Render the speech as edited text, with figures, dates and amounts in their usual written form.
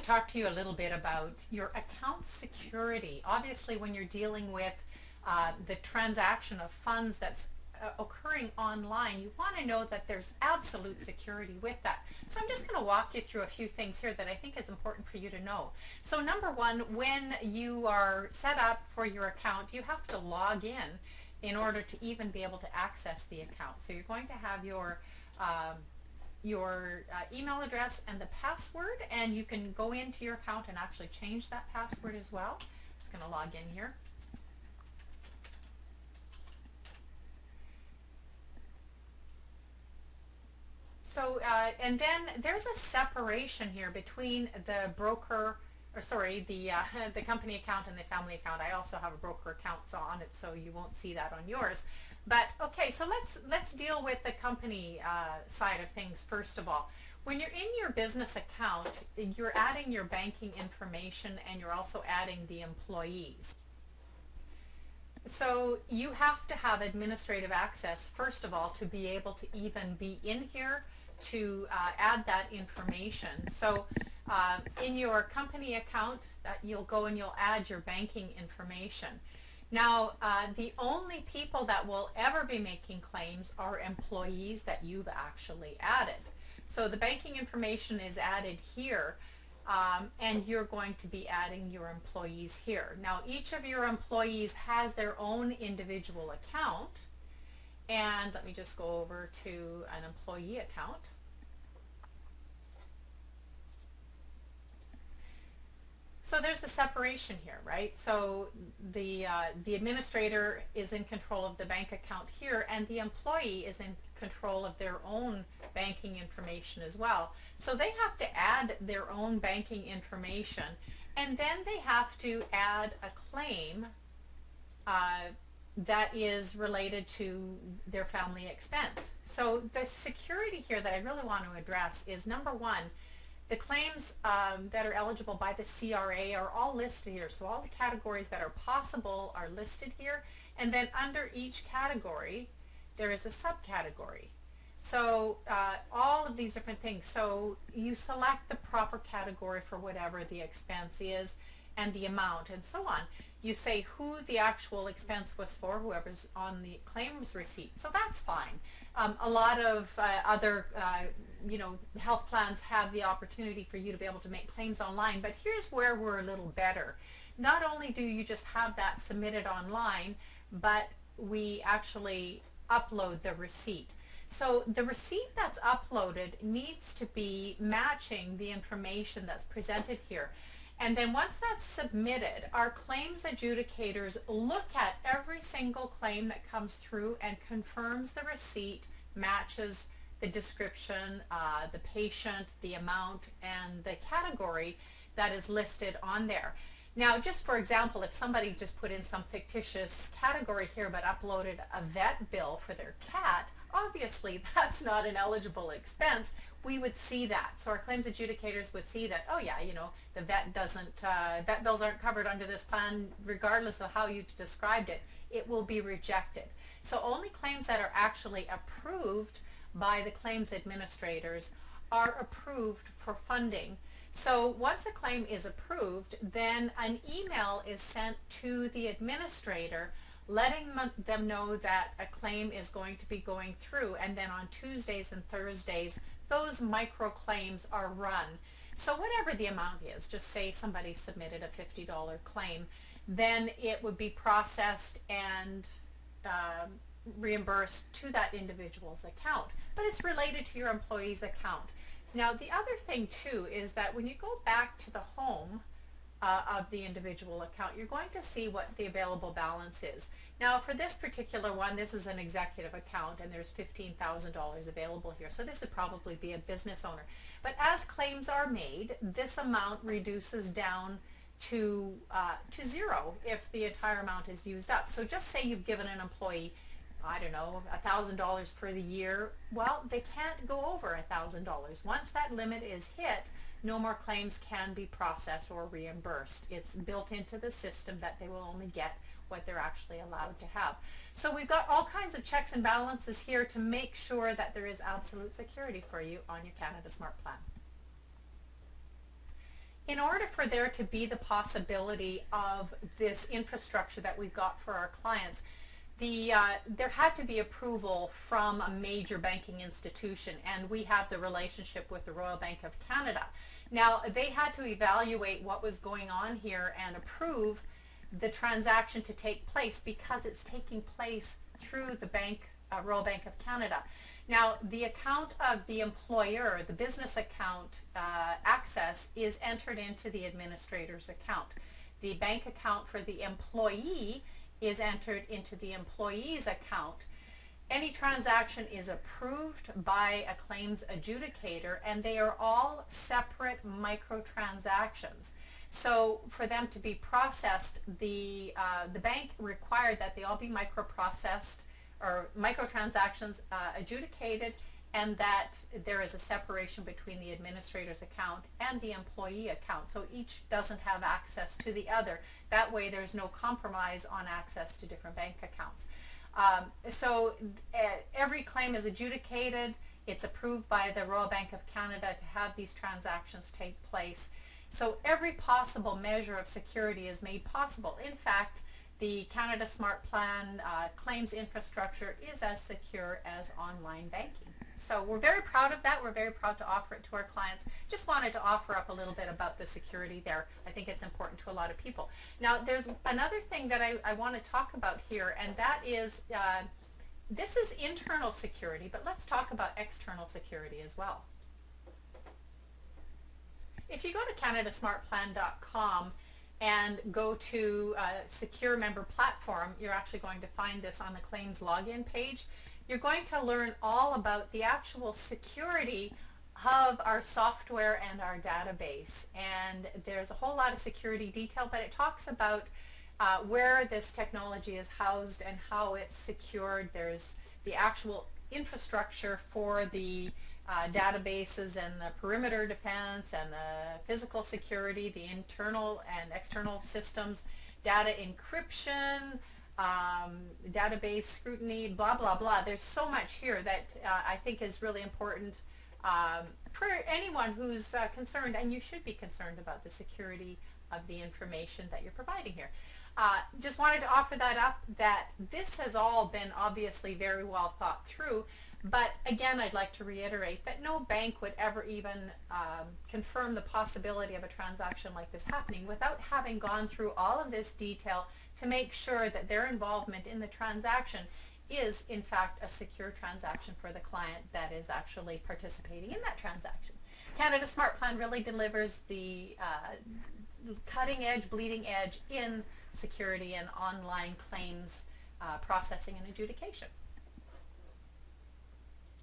to talk to you a little bit about your account security. Obviously, when you're dealing with the transaction of funds that's occurring online, you want to know that there's absolute security with that. So I'm just going to walk you through a few things here that I think is important for you to know. So number one, when you are set up for your account, you have to log in order to even be able to access the account. So you're going to have your email address and the password, and you can go into your account and actually change that password as well. I'm just going to log in here. So, and then there's a separation here between the broker, or sorry, the the company account and the family account. I also have a broker account on it, so you won't see that on yours. But okay, so let's deal with the company side of things first of all. When you're in your business account, you're adding your banking information and you're also adding the employees. So you have to have administrative access first of all to be able to even be in here to add that information. So in your company account, you'll go and you'll add your banking information. Now, the only people that will ever be making claims are employees that you've actually added. So the banking information is added here, and you're going to be adding your employees here. Now, each of your employees has their own individual account, and let me just go over to an employee account. So there's the separation here, right? So the administrator is in control of the bank account here, and the employee is in control of their own banking information as well. So they have to add their own banking information, and then they have to add a claim that is related to their family expense. So the security here that I really want to address is number one, the claims that are eligible by the CRA are all listed here. So all the categories that are possible are listed here. And then under each category, there is a subcategory. So all of these different things. So you select the proper category for whatever the expense is and the amount and so on. You say who the actual expense was for, whoever's on the claims receipt. So that's fine. A lot of other health plans have the opportunity for you to be able to make claims online, but here's where we're a little better. Not only do you just have that submitted online, but we actually upload the receipt. So the receipt that's uploaded needs to be matching the information that's presented here. And then once that's submitted, our claims adjudicators look at every single claim that comes through and confirms the receipt matches the description, the patient, the amount, and the category that is listed on there. Now, just for example, if somebody just put in some fictitious category here but uploaded a vet bill for their cat, obviously that's not an eligible expense. We would see that. So our claims adjudicators would see that, oh yeah, the vet bills aren't covered under this plan regardless of how you described it. It will be rejected. So only claims that are actually approved by the claims administrators are approved for funding. So once a claim is approved, then an email is sent to the administrator letting them know that a claim is going to be going through, and then on Tuesdays and Thursdays those micro claims are run. So whatever the amount is, just say somebody submitted a $50 claim, then it would be processed and reimbursed to that individual's account. But it's related to your employee's account. Now the other thing too is that when you go back to the home of the individual account, you're going to see what the available balance is. Now for this particular one, this is an executive account and there's $15,000 available here. So this would probably be a business owner. But as claims are made, this amount reduces down to zero if the entire amount is used up. So just say you've given an employee, I don't know, $1,000 for the year. Well, they can't go over $1,000. Once that limit is hit, no more claims can be processed or reimbursed. It's built into the system that they will only get what they're actually allowed to have. So we've got all kinds of checks and balances here to make sure that there is absolute security for you on your Canada Smart Plan. in order for there to be the possibility of this infrastructure that we've got for our clients, there had to be approval from a major banking institution, and we have the relationship with the Royal Bank of Canada. Now, they had to evaluate what was going on here and approve the transaction to take place because it's taking place through the Royal Bank of Canada. Now, the account of the employer, the business account access, is entered into the administrator's account. The bank account for the employee is entered into the employee's account. Any transaction is approved by a claims adjudicator, and they are all separate microtransactions. So for them to be processed, the bank required that they all be microprocessed or microtransactions adjudicated, and that there is a separation between the administrator's account and the employee account. So each doesn't have access to the other. That way there's no compromise on access to different bank accounts. Every claim is adjudicated. It's approved by the Royal Bank of Canada to have these transactions take place. So every possible measure of security is made possible. In fact, the Canada Smart Plan claims infrastructure is as secure as online banking. So we're very proud of that. We're very proud to offer it to our clients. Just wanted to offer up a little bit about the security there. I think it's important to a lot of people. Now, there's another thing that I want to talk about here, and that is, this is internal security, but let's talk about external security as well. If you go to canadasmartplan.com and go to Secure Member Platform, you're actually going to find this on the claims login page. You're going to learn all about the actual security of our software and our database. And there's a whole lot of security detail, but it talks about where this technology is housed and how it's secured. There's the actual infrastructure for the databases and the perimeter defense and the physical security, the internal and external systems, data encryption, database scrutiny, blah, blah, blah. There's so much here that I think is really important for anyone who's concerned, and you should be concerned about the security of the information that you're providing here. Just wanted to offer that up, that this has all been obviously very well thought through. But again, I'd like to reiterate that no bank would ever even confirm the possibility of a transaction like this happening without having gone through all of this detail to make sure that their involvement in the transaction is in fact a secure transaction for the client that is actually participating in that transaction. Canada Smart Plan really delivers the cutting edge, bleeding edge in security and online claims processing and adjudication.